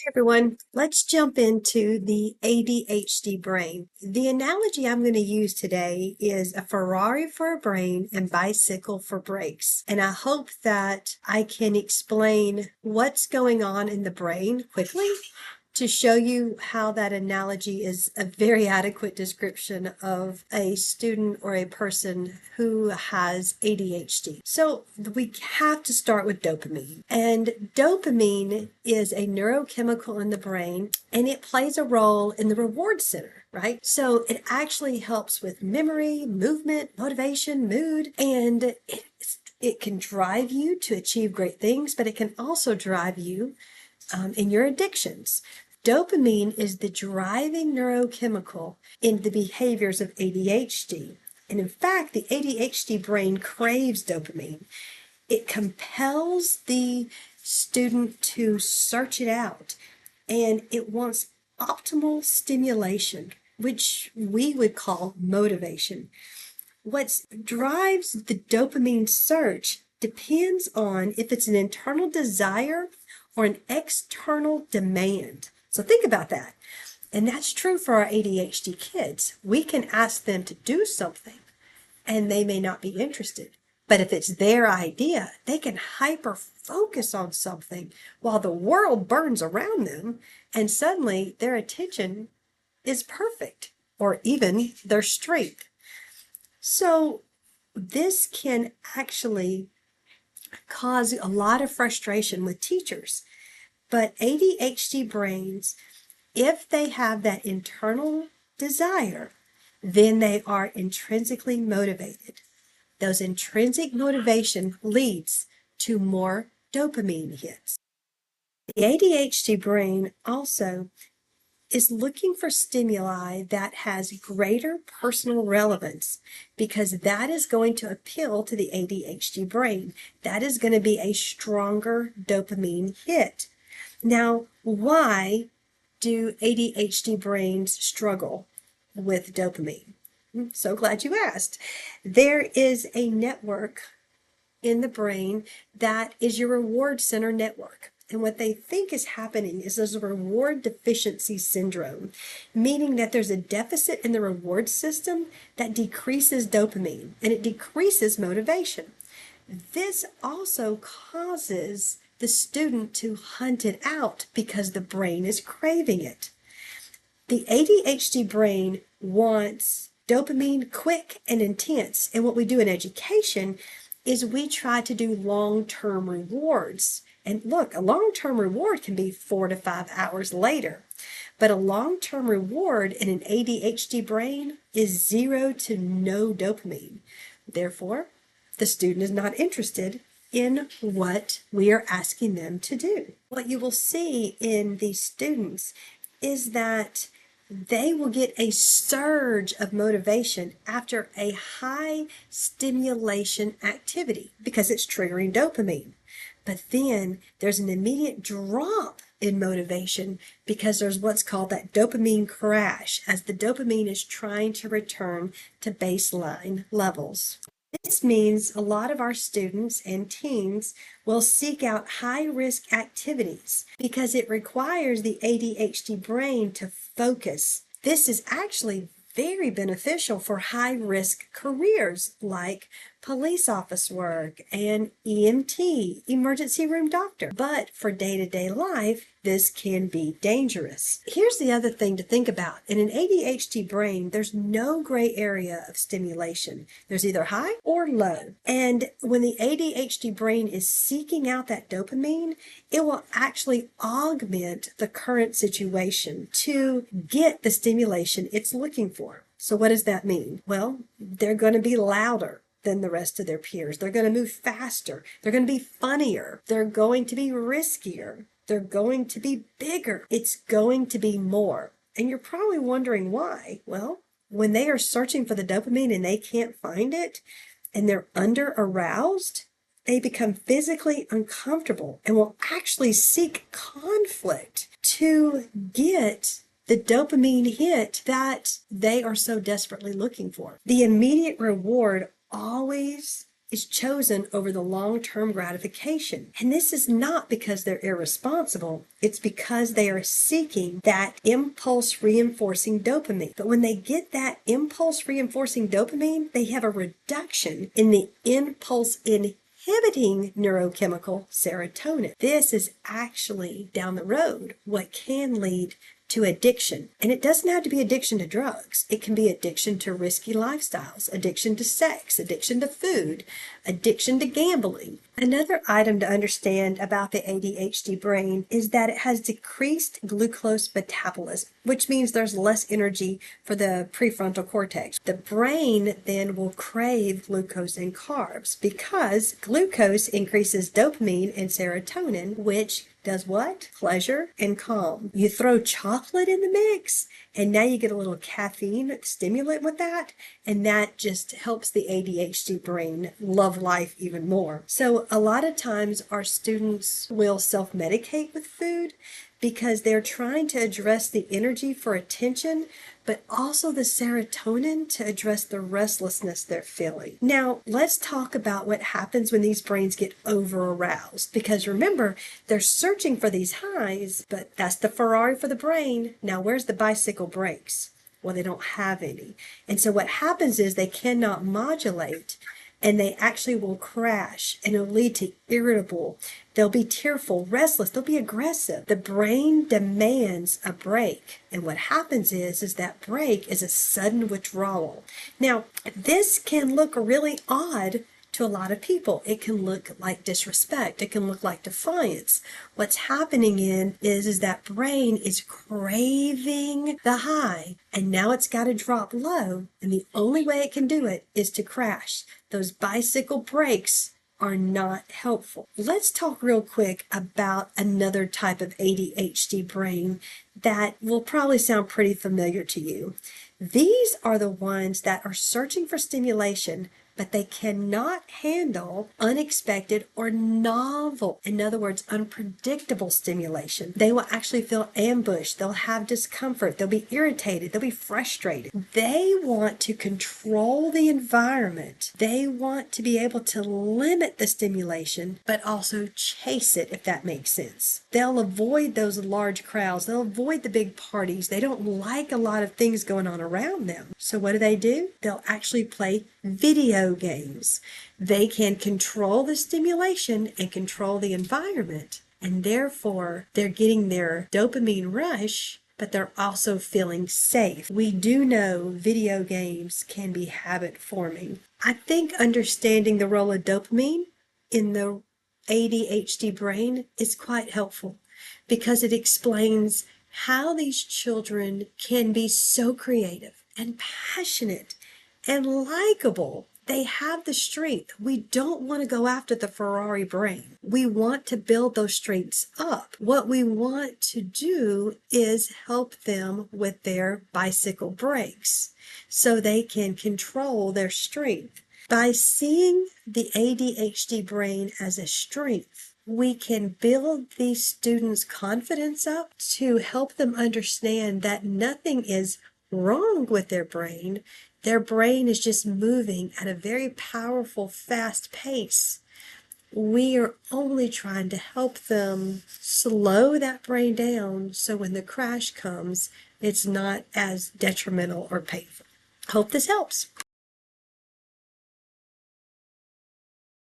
Hey everyone, let's jump into the ADHD brain. The analogy I'm going to use today is a Ferrari for a brain and bicycle for brakes. And I hope that I can explain what's going on in the brain quickly to show you how that analogy is a very adequate description of a student or a person who has ADHD. So we have to start with dopamine. And dopamine is a neurochemical in the brain, and it plays a role in the reward center, right? So it actually helps with memory, movement, motivation, mood, and it can drive you to achieve great things, but it can also drive you in your addictions. Dopamine is the driving neurochemical in the behaviors of ADHD. And in fact, the ADHD brain craves dopamine. It compels the student to search it out, and it wants optimal stimulation, which we would call motivation. What drives the dopamine search depends on if it's an internal desire or an external demand. So think about that. And that's true for our ADHD kids. We can ask them to do something and they may not be interested. But if it's their idea, they can hyper focus on something while the world burns around them, and suddenly their attention is perfect, or even their strength. So this can actually cause a lot of frustration with teachers. But ADHD brains, if they have that internal desire, then they are intrinsically motivated. Those intrinsic motivation leads to more dopamine hits. The ADHD brain also is looking for stimuli that has greater personal relevance, because that is going to appeal to the ADHD brain. That is going to be a stronger dopamine hit. Now, why do ADHD brains struggle with dopamine? I'm so glad you asked. There is a network in the brain that is your reward center network. And what they think is happening is there's a reward deficiency syndrome, meaning that there's a deficit in the reward system that decreases dopamine and it decreases motivation. This also causes the student to hunt it out because the brain is craving it. The ADHD brain wants dopamine quick and intense. And what we do in education is we try to do long-term rewards. And look, a long-term reward can be 4 to 5 hours later. But a long-term reward in an ADHD brain is 0 to no dopamine. Therefore, the student is not interested in what we are asking them to do. What you will see in these students is that they will get a surge of motivation after a high stimulation activity because it's triggering dopamine. But then there's an immediate drop in motivation because there's what's called that dopamine crash as the dopamine is trying to return to baseline levels. This means a lot of our students and teens will seek out high-risk activities because it requires the ADHD brain to focus. This is actually very beneficial for high-risk careers like police office work and EMT, emergency room doctor. But for day-to-day life, this can be dangerous. Here's the other thing to think about. In an ADHD brain, there's no gray area of stimulation. There's either high or low. And when the ADHD brain is seeking out that dopamine, it will actually augment the current situation to get the stimulation it's looking for. So what does that mean? Well, they're going to be louder than the rest of their peers. They're going to move faster. They're going to be funnier. They're going to be riskier. They're going to be bigger. It's going to be more. And you're probably wondering why. Well, when they are searching for the dopamine and they can't find it, and they're under aroused, they become physically uncomfortable and will actually seek conflict to get the dopamine hit that they are so desperately looking for. The immediate reward always is chosen over the long-term gratification. And this is not because they're irresponsible. It's because they are seeking that impulse reinforcing dopamine. But when they get that impulse reinforcing dopamine, they have a reduction in the impulse inhibiting neurochemical serotonin. This is actually down the road what can lead to addiction. And it doesn't have to be addiction to drugs. It can be addiction to risky lifestyles, addiction to sex, addiction to food, addiction to gambling. Another item to understand about the ADHD brain is that it has decreased glucose metabolism, which means there's less energy for the prefrontal cortex. The brain then will crave glucose and carbs because glucose increases dopamine and serotonin, which does what? Pleasure and calm. You throw chocolate in the mix, and now you get a little caffeine stimulant with that, and that just helps the ADHD brain love life even more. So a lot of times our students will self-medicate with food because they're trying to address the energy for attention, but also the serotonin to address the restlessness they're feeling. Now, let's talk about what happens when these brains get over-aroused. Because remember, they're searching for these highs, but that's the Ferrari for the brain. Now, where's the bicycle brakes? Well, they don't have any. And so what happens is they cannot modulate, and they actually will crash, and it'll lead to irritable. They'll be tearful, restless, they'll be aggressive. The brain demands a break. And what happens is that break is a sudden withdrawal. Now, this can look really odd to a lot of people. It can look like disrespect. It can look like defiance. What's happening is that brain is craving the high, and now it's got to drop low, and the only way it can do it is to crash. Those bicycle brakes are not helpful. Let's talk real quick about another type of ADHD brain that will probably sound pretty familiar to you. These are the ones that are searching for stimulation, but they cannot handle unexpected or novel, in other words, unpredictable stimulation. They will actually feel ambushed. They'll have discomfort. They'll be irritated. They'll be frustrated. They want to control the environment. They want to be able to limit the stimulation, but also chase it, if that makes sense. They'll avoid those large crowds. They'll avoid the big parties. They don't like a lot of things going on around them. So what do? They'll actually play video games. They can control the stimulation and control the environment, and therefore they're getting their dopamine rush, but they're also feeling safe. We do know video games can be habit forming. I think understanding the role of dopamine in the ADHD brain is quite helpful because it explains how these children can be so creative and passionate and likable. They have the strength. We don't want to go after the Ferrari brain. We want to build those strengths up. What we want to do is help them with their bicycle brakes so they can control their strength. By seeing the ADHD brain as a strength, we can build these students' confidence up to help them understand that nothing is wrong with their brain. Their brain is just moving at a very powerful, fast pace. We are only trying to help them slow that brain down so when the crash comes, it's not as detrimental or painful. Hope this helps.